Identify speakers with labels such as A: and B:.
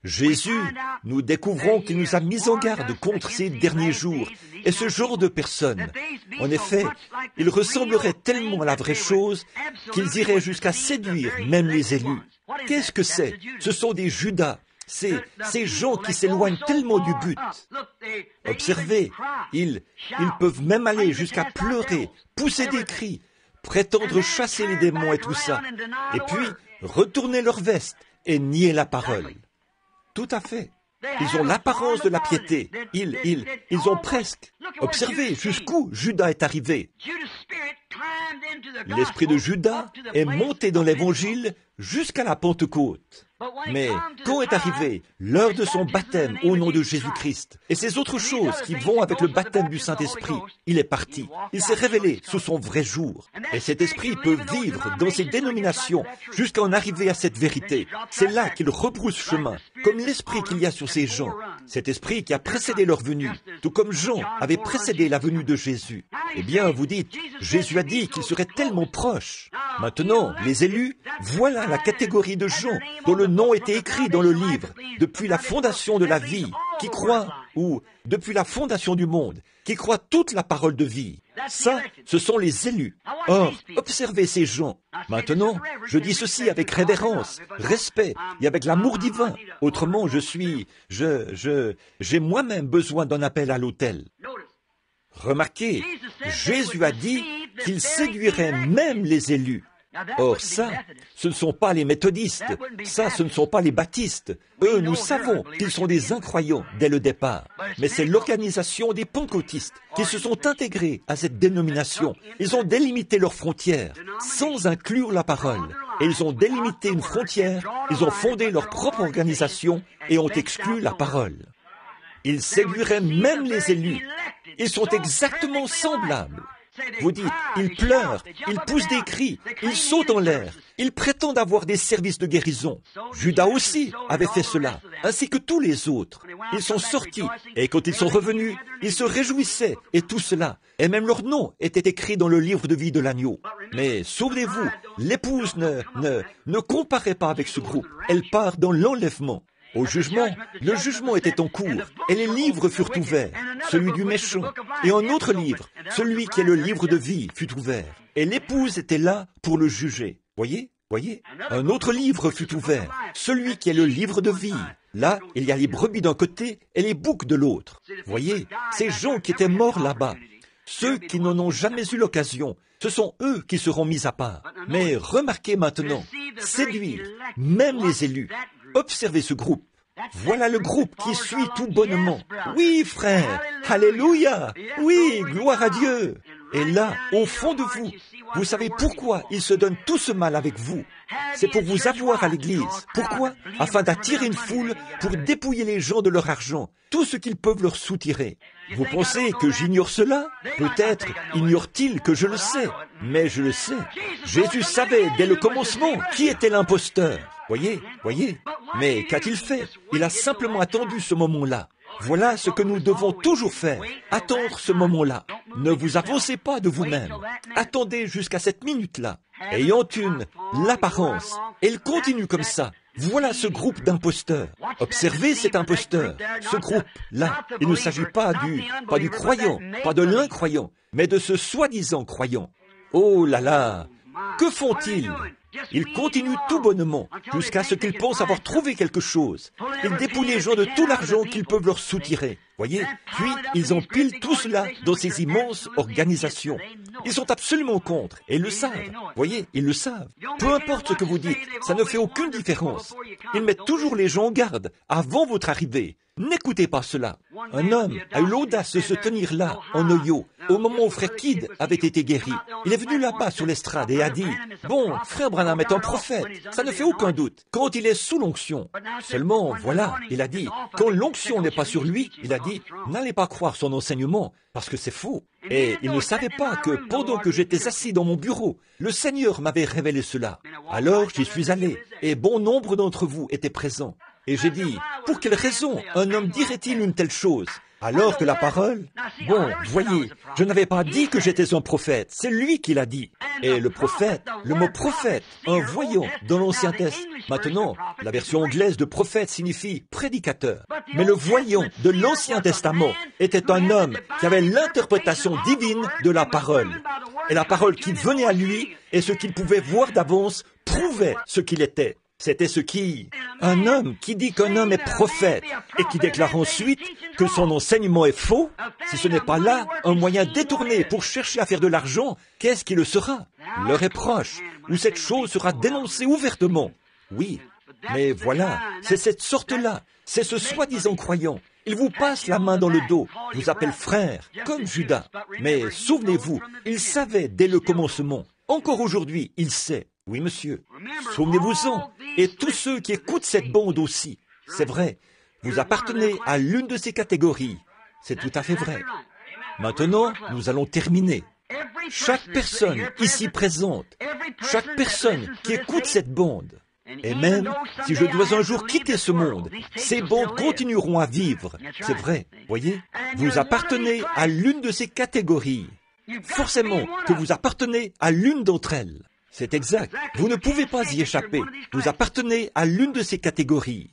A: Jésus, nous découvrons qu'il nous a mis en garde contre ces derniers jours et ce genre de personnes. En effet, ils ressembleraient tellement à la vraie chose qu'ils iraient jusqu'à séduire même les élus. Qu'est-ce que c'est? Ce sont des Judas, ces gens qui s'éloignent tellement du but. Observez, ils peuvent même aller jusqu'à pleurer, pousser des cris, prétendre chasser les démons et tout ça, et puis retourner leur veste et nier la parole. Tout à fait. Ils ont l'apparence de la piété. Ils ont presque. Observez jusqu'où Judas est arrivé. L'esprit de Judas est monté dans l'Évangile jusqu'à la Pentecôte. Mais quand est arrivée l'heure de son baptême au nom de Jésus-Christ et ces autres choses qui vont avec le baptême du Saint-Esprit, il est parti. Il s'est révélé sous son vrai jour. Et cet esprit peut vivre dans ces dénominations jusqu'à en arriver à cette vérité. C'est là qu'il rebrousse chemin, comme l'esprit qu'il y a sur ces gens. Cet esprit qui a précédé leur venue, tout comme Jean avait précédé la venue de Jésus. Eh bien, vous dites, Jésus a dit qu'il serait tellement proche. Maintenant, les élus, voilà la catégorie de gens dont le nom était écrit dans le livre depuis la fondation de la vie, qui croient, ou depuis la fondation du monde, qui croient toute la parole de vie. Ça, ce sont les élus. Or, observez ces gens. Maintenant, je dis ceci avec révérence, respect et avec l'amour divin. Autrement, j'ai moi-même besoin d'un appel à l'autel. Remarquez, Jésus a dit qu'il séduirait même les élus. Or ça, ce ne sont pas les méthodistes, ça, ce ne sont pas les baptistes. Eux, nous savons qu'ils sont des incroyants dès le départ. Mais c'est l'organisation des pentecôtistes qui se sont intégrés à cette dénomination. Ils ont délimité leurs frontières sans inclure la parole. Et ils ont délimité une frontière, ils ont fondé leur propre organisation et ont exclu la parole. Ils séduiraient même les élus. Ils sont exactement semblables. Vous dites, ils pleurent, ils poussent des cris, ils sautent en l'air, ils prétendent avoir des services de guérison. Judas aussi avait fait cela, ainsi que tous les autres. Ils sont sortis, et quand ils sont revenus, ils se réjouissaient, et tout cela, et même leur nom était écrit dans le livre de vie de l'agneau. Mais souvenez-vous, l'épouse ne comparait pas avec ce groupe, elle part dans l'enlèvement. Au jugement, le jugement était en cours, et les livres furent ouverts, celui du méchant, et un autre livre, celui qui est le livre de vie, fut ouvert, et l'épouse était là pour le juger. Voyez? Un autre livre fut ouvert, celui qui est le livre de vie. Là, il y a les brebis d'un côté et les boucs de l'autre. Voyez? Ces gens qui étaient morts là-bas, ceux qui n'en ont jamais eu l'occasion, ce sont eux qui seront mis à part. Mais remarquez maintenant, séduire même les élus. Observez ce groupe. Voilà le groupe qui suit tout bonnement. Oui, frère, alléluia. Oui, gloire à Dieu. Et là, au fond de vous, vous savez pourquoi ils se donnent tout ce mal avec vous. C'est pour vous avoir à l'église. Pourquoi? Afin d'attirer une foule, pour dépouiller les gens de leur argent, tout ce qu'ils peuvent leur soutirer. Vous pensez que j'ignore cela? Peut-être ignore-t-il que je le sais, mais je le sais. Jésus savait dès le commencement qui était l'imposteur. Voyez. Mais qu'a-t-il fait? Il a simplement attendu ce moment-là. Voilà ce que nous devons toujours faire. Attendre ce moment-là. Ne vous avancez pas de vous-même. Attendez jusqu'à cette minute-là. Ayant l'apparence. Et il continue comme ça. Voilà ce groupe d'imposteurs. Observez cet imposteur. Ce groupe-là. Il ne s'agit pas du croyant, pas de l'incroyant, mais de ce soi-disant croyant. Oh là là! Que font-ils? Ils continuent tout bonnement, jusqu'à ce qu'ils pensent avoir trouvé quelque chose. Ils dépouillent les gens de tout l'argent qu'ils peuvent leur soutirer. Voyez? Puis, ils empilent tout cela dans ces immenses organisations. Ils sont absolument contre, et ils le savent. Voyez? Ils le savent. Peu importe ce que vous dites, ça ne fait aucune différence. Ils mettent toujours les gens en garde, avant votre arrivée. N'écoutez pas cela. Un homme a eu l'audace de se tenir là, en Ohio, au moment où frère Kidd avait été guéri. Il est venu là-bas sur l'estrade et a dit, « Bon, frère Branham est un prophète, ça ne fait aucun doute, quand il est sous l'onction. » Seulement, voilà, il a dit, quand l'onction n'est pas sur lui, il a dit, « N'allez pas croire son enseignement, parce que c'est faux. » Et il ne savait pas que pendant que j'étais assis dans mon bureau, le Seigneur m'avait révélé cela. Alors j'y suis allé, et bon nombre d'entre vous étaient présents. Et j'ai dit, pour quelle raison un homme dirait-il une telle chose? Alors que la parole... Bon, voyez, je n'avais pas dit que j'étais un prophète, c'est lui qui l'a dit. Et le prophète, le mot prophète, un voyant dans l'Ancien Testament. Maintenant, la version anglaise de prophète signifie prédicateur. Mais le voyant de l'Ancien Testament était un homme qui avait l'interprétation divine de la parole. Et la parole qui venait à lui et ce qu'il pouvait voir d'avance prouvait ce qu'il était. C'était ce qui... Un homme qui dit qu'un homme est prophète et qui déclare ensuite que son enseignement est faux, si ce n'est pas là un moyen détourné pour chercher à faire de l'argent, qu'est-ce qui le sera? L'heure est proche, où cette chose sera dénoncée ouvertement. Oui, mais voilà, c'est cette sorte-là, c'est ce soi-disant croyant. Il vous passe la main dans le dos, vous appelle frère, comme Judas. Mais souvenez-vous, il savait dès le commencement. Encore aujourd'hui, il sait. Oui, monsieur. Souvenez-vous-en. Et tous ceux qui écoutent cette bande aussi. C'est vrai. Vous appartenez à l'une de ces catégories. C'est tout à fait vrai. Maintenant, nous allons terminer. Chaque personne ici présente, chaque personne qui écoute cette bande, et même si je dois un jour quitter ce monde, ces bandes continueront à vivre. C'est vrai, voyez. Vous appartenez à l'une de ces catégories. Forcément que vous appartenez à l'une d'entre elles. C'est exact. Vous ne pouvez pas y échapper. Vous appartenez à l'une de ces catégories.